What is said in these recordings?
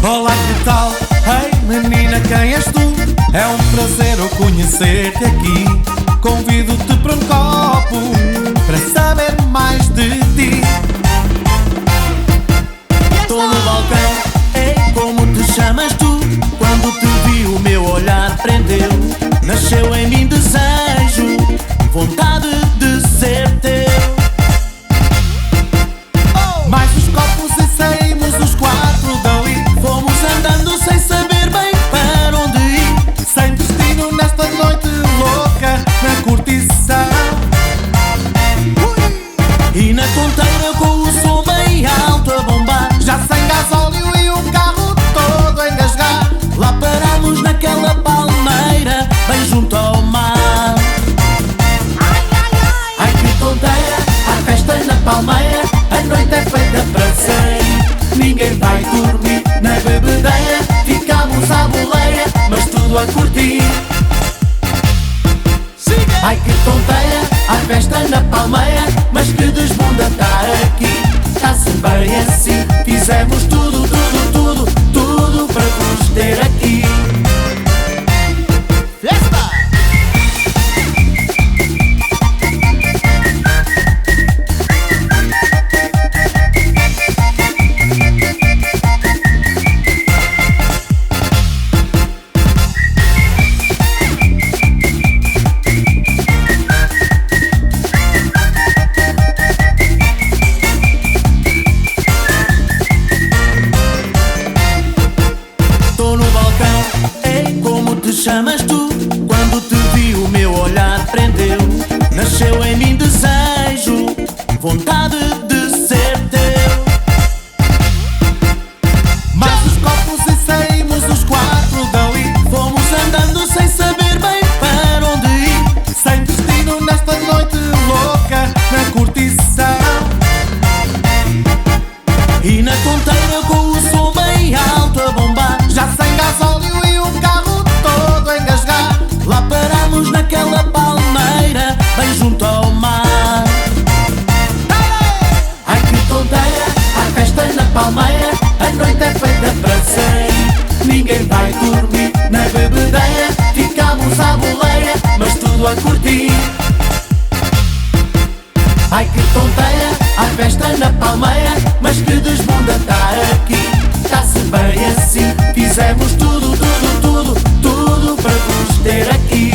Olá, que tal? Hey, menina, quem és tu? É um prazer eu conhecer-te aqui. Convido-te para um copo para saber mais de ti. Estou no balcão, ei, como te chamas tu? Quando te vi o meu olhar prendeu. Nasceu em mim desejo, vontade de ser teu. Mais os copos e saímos os quatro dali. Fomos andando sem saber bem para onde ir. Sem destino nesta noite louca na curtição. E na conteira com o som bem alto a bombar. Já sem gasóleo e o carro todo a engasgar. Lá paramos naquela palmeira bem junto ao mar. Ai que tonteira, há festa na palmeira. A noite é feita para sair. Ninguém vai dormir na bebedeira. Ficamos à boleia, mas tudo a curtir. Ai que tonteira, há festa na palmeira. Mas que desbunda estar aqui. Está-se bem assim. Fizemos tudo, tudo, tudo, tudo para vos ter aqui. Festa! Chamas tu, quando te vi o meu olhar prendeu. Nasceu em mim desejo, vontade de ser teu. Mais os copos e saímos os quatro dali. Fomos andando sem saber bem para onde ir. Sem destino nesta noite louca na curtição. E na conteira com o som bem alto a bombar. Já sem gasóleo e o carro todo a engasgar. Lá paramos naquela palmeira bem junto ao mar. Ai que tonteira, há festa na palmeira. A noite é feita para sair. Ninguém vai dormir na bebedeira. Ficamos à boleia, mas tudo a curtir. Ai que tonteira, há festa na palmeira. Mas que desbunda estar aqui. Está-se bem assim. Fizemos tudo, tudo, tudo, tudo para vos ter aqui.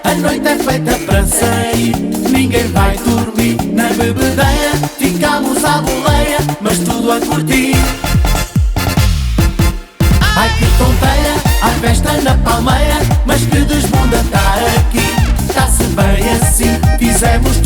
A noite é feita para sair. Ninguém vai dormir na bebedeira. Ficamos à boleia, mas tudo a curtir. Ai que tonteira, há festa na palmeira. Mas que desbunda estar aqui. Está-se bem assim. Fizemos